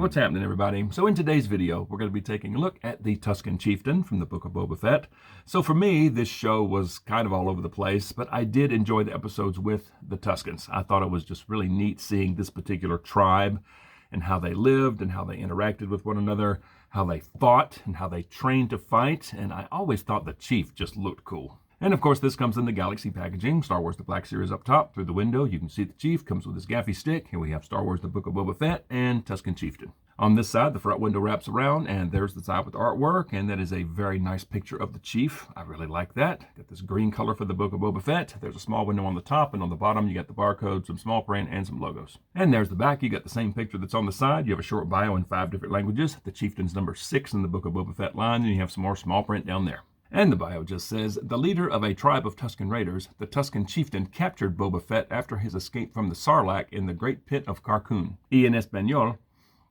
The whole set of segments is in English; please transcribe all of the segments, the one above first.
what's happening, everybody? So in today's video, we're going to be taking a look at the Tusken Chieftain from the Book of Boba Fett. So for me, this show was kind of all over the place, but I did enjoy the episodes with the Tuskens. I thought it was just really neat seeing this particular tribe and how they lived and how they interacted with one another, how they fought and how they trained to fight, and I always thought the Chief just looked cool. And of course, this comes in the Galaxy packaging. Star Wars The Black Series up top. Through the window, you can see the Chief. Comes with his gaffy stick. Here we have Star Wars The Book of Boba Fett and Tusken Chieftain. On this side, the front window wraps around, and there's the side with the artwork, and that is a very nice picture of the Chief. I really like that. Got this green color for the Book of Boba Fett. There's a small window on the top, and on the bottom, you got the barcode, some small print, and some logos. And there's the back. You got the same picture that's on the side. You have a short bio in 5 different languages. The Chieftain's number 6 in the Book of Boba Fett line, and you have some more small print down there. And the bio just says, the leader of a tribe of Tusken Raiders, the Tusken Chieftain captured Boba Fett after his escape from the Sarlacc in the Great Pit of Carkoon. Y en español,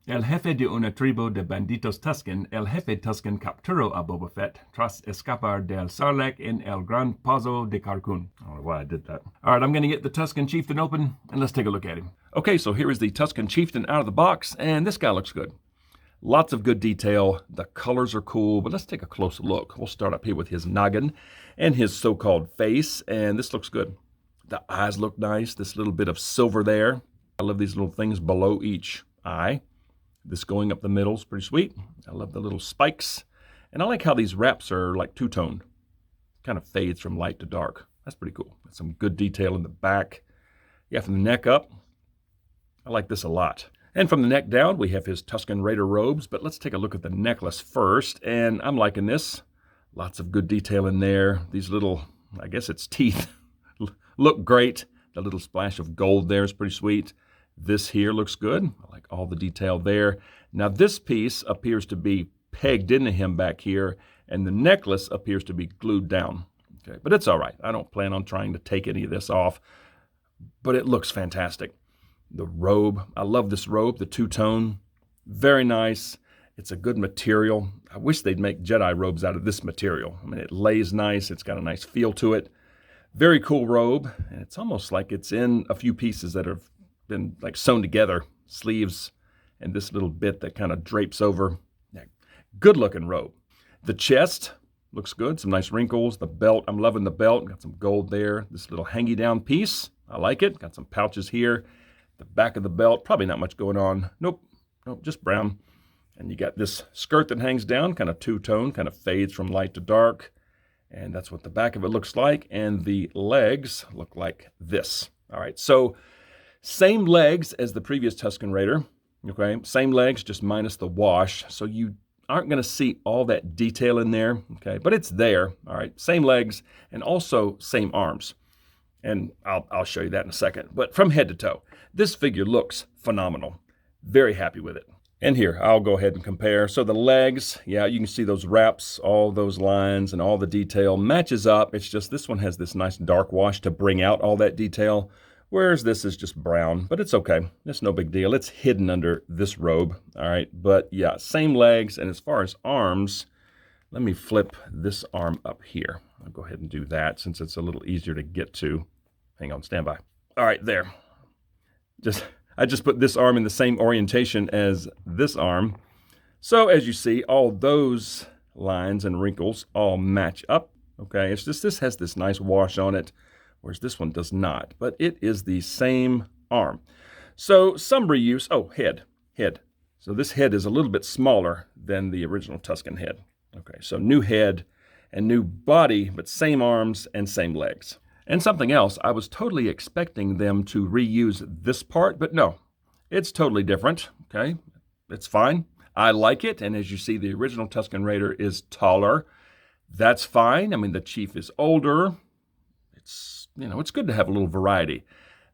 el jefe de una tribu de banditos Tusken, el jefe Tusken capturó a Boba Fett tras escapar del Sarlacc en el Gran Pozo de Carkoon. I don't know why I did that. All right, I'm going to get the Tusken Chieftain open, and let's take a look at him. Okay, so here is the Tusken Chieftain out of the box, and this guy looks good. Lots of good detail. The colors are cool, but let's take a closer look. We'll start up here with his noggin and his so-called face, and this looks good. The eyes look nice. This little bit of silver there. I love these little things below each eye. This going up the middle is pretty sweet. I love the little spikes, and I like how these wraps are like two-toned. Kind of fades from light to dark. That's pretty cool. Got some good detail in the back. Yeah, from the neck up, I like this a lot. And from the neck down, we have his Tusken Raider robes, but let's take a look at the necklace first, and I'm liking this. Lots of good detail in there. These little, I guess it's teeth, look great. The little splash of gold there is pretty sweet. This here looks good. I like all the detail there. Now this piece appears to be pegged into him back here, and the necklace appears to be glued down. Okay, but it's all right. I don't plan on trying to take any of this off, but it looks fantastic. The robe, I love this robe, the two-tone, very nice. It's a good material. I wish they'd make Jedi robes out of this material. I mean, it lays nice. It's got a nice feel to it. Very cool robe, and it's almost like it's in a few pieces that have been like sewn together, sleeves and this little bit that kind of drapes over. Yeah, good-looking robe. The chest looks good, some nice wrinkles. The belt, I'm loving the belt. Got some gold there. This little hangy-down piece, I like it. Got some pouches here. The back of the belt, probably not much going on. Nope, just brown. And you got this skirt that hangs down, kind of two-tone, kind of fades from light to dark. And that's what the back of it looks like. And the legs look like this. All right, so same legs as the previous Tusken Raider. Okay, same legs, just minus the wash. So you aren't going to see all that detail in there. Okay, but it's there. All right, same legs and also same arms. And I'll show you that in a second. But from head to toe, this figure looks phenomenal. Very happy with it. And here, I'll go ahead and compare. So the legs, yeah, you can see those wraps, all those lines and all the detail matches up. It's just this one has this nice dark wash to bring out all that detail, whereas this is just brown. But it's okay. It's no big deal. It's hidden under this robe. All right. But yeah, same legs. And as far as arms, let me flip this arm up here. I'll go ahead and do that since it's a little easier to get to. Hang on, stand by. All right, there. I just put this arm in the same orientation as this arm. So as you see, all those lines and wrinkles all match up. Okay, it's just this has this nice wash on it, whereas this one does not. But it is the same arm. So some reuse. Oh, head. So this head is a little bit smaller than the original Tusken head. Okay, so new head and new body, but same arms and same legs. And something else, I was totally expecting them to reuse this part, but no, it's totally different, okay? It's fine. I like it, and as you see, the original Tusken Raider is taller. That's fine. I mean, the Chief is older. It's good to have a little variety.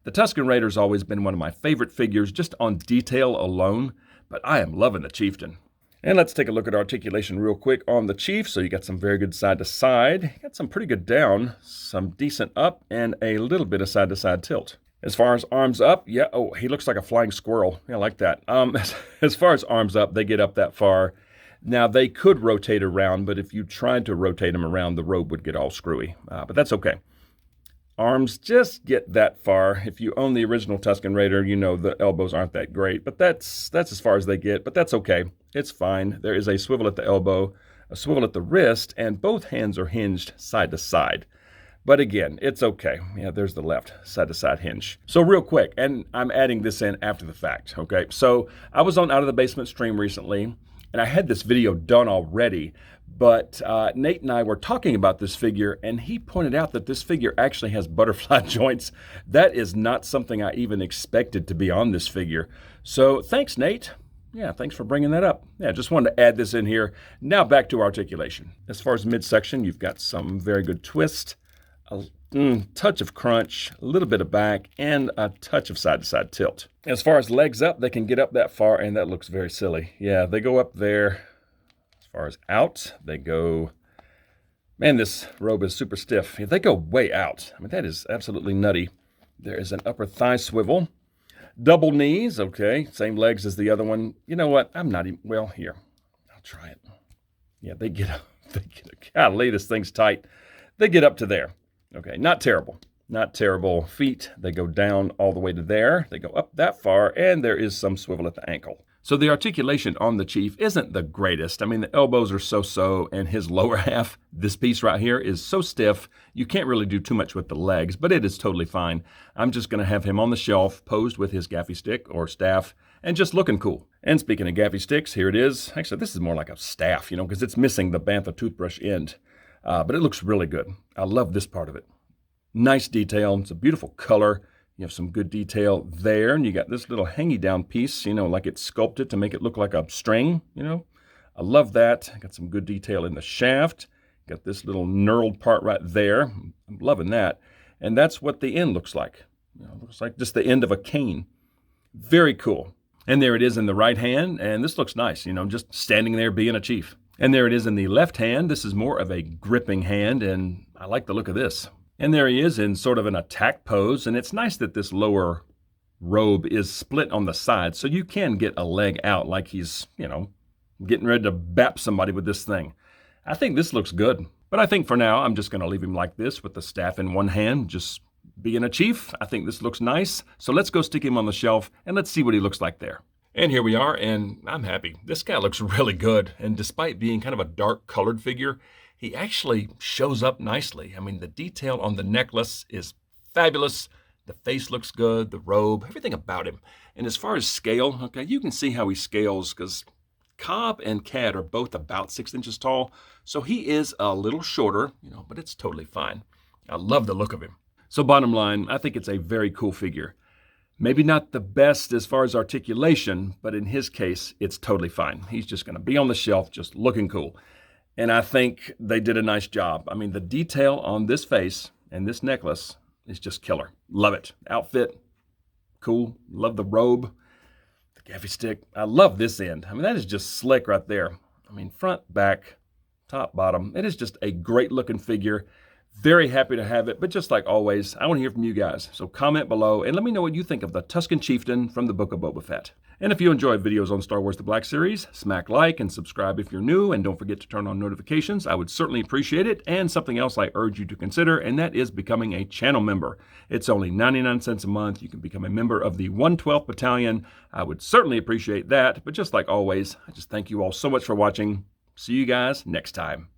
The Tusken Raider's always been one of my favorite figures just on detail alone, but I am loving the Chieftain. And let's take a look at articulation real quick on the Chief. So you got some very good side to side. You got some pretty good down, some decent up, and a little bit of side to side tilt. As far as arms up, yeah, oh, he looks like a flying squirrel. Yeah, I like that. As far as arms up, they get up that far. Now, they could rotate around, but if you tried to rotate them around, the robe would get all screwy. But that's okay. Arms just get that far. If you own the original Tusken Raider, you know the elbows aren't that great, but that's as far as they get, but that's okay. It's fine. There is a swivel at the elbow, a swivel at the wrist, and both hands are hinged side to side. But again, it's okay. Yeah, there's the left side-to-side hinge. So real quick, and I'm adding this in after the fact, okay? So I was on Out of the Basement stream recently, and I had this video done already, but Nate and I were talking about this figure, and he pointed out that this figure actually has butterfly joints. That is not something I even expected to be on this figure. So thanks, Nate. Yeah, thanks for bringing that up. Yeah, just wanted to add this in here. Now back to articulation. As far as midsection, you've got some very good twist, a touch of crunch, a little bit of back, and a touch of side-to-side tilt. As far as legs up, they can get up that far, and that looks very silly. Yeah, they go up there. As far as out, they go... Man, this robe is super stiff. Yeah, they go way out. I mean, that is absolutely nutty. There is an upper thigh swivel. Double knees, okay. Same legs as the other one. You know what? I'm not even... Well, here. I'll try it. Yeah, they get up. Golly, this thing's tight. They get up to there. Okay, not terrible. Not terrible. Feet, they go down all the way to there. They go up that far, and there is some swivel at the ankle. So the articulation on the Chief isn't the greatest. I mean, the elbows are so-so, and his lower half, this piece right here, is so stiff, you can't really do too much with the legs, but it is totally fine. I'm just going to have him on the shelf, posed with his gaffy stick or staff, and just looking cool. And speaking of gaffy sticks, here it is. Actually, this is more like a staff, because it's missing the bantha toothbrush end. But it looks really good. I love this part of it. Nice detail. It's a beautiful color. You have some good detail there. And you got this little hangy down piece, like it's sculpted to make it look like a string, I love that. Got some good detail in the shaft. Got this little knurled part right there. I'm loving that. And that's what the end looks like. It looks like just the end of a cane. Very cool. And there it is in the right hand. And this looks nice, just standing there being a chief. And there it is in the left hand. This is more of a gripping hand, and I like the look of this. And there he is in sort of an attack pose, and it's nice that this lower robe is split on the side, so you can get a leg out like he's, getting ready to bap somebody with this thing. I think this looks good. But I think for now, I'm just going to leave him like this with the staff in one hand, just being a chief. I think this looks nice. So let's go stick him on the shelf, and let's see what he looks like there. And here we are, and I'm happy. This guy looks really good, and despite being kind of a dark-colored figure, he actually shows up nicely. I mean, the detail on the necklace is fabulous. The face looks good, the robe, everything about him. And as far as scale, okay, you can see how he scales, because Cobb and Cad are both about 6 inches tall, so he is a little shorter, but it's totally fine. I love the look of him. So bottom line, I think it's a very cool figure. Maybe not the best as far as articulation, but in his case, it's totally fine. He's just going to be on the shelf, just looking cool. And I think they did a nice job. I mean, the detail on this face and this necklace is just killer. Love it. Outfit, cool. Love the robe, the gaffy stick. I love this end. I mean, that is just slick right there. I mean, front, back, top, bottom. It is just a great looking figure. Very happy to have it, but just like always, I want to hear from you guys. So comment below and let me know what you think of the Tusken Chieftain from the Book of Boba Fett. And if you enjoy videos on Star Wars The Black Series, smack like and subscribe if you're new, and don't forget to turn on notifications. I would certainly appreciate it. And something else I urge you to consider, and that is becoming a channel member. It's only 99 cents a month. You can become a member of the 112th Battalion. I would certainly appreciate that. But just like always, I just thank you all so much for watching. See you guys next time.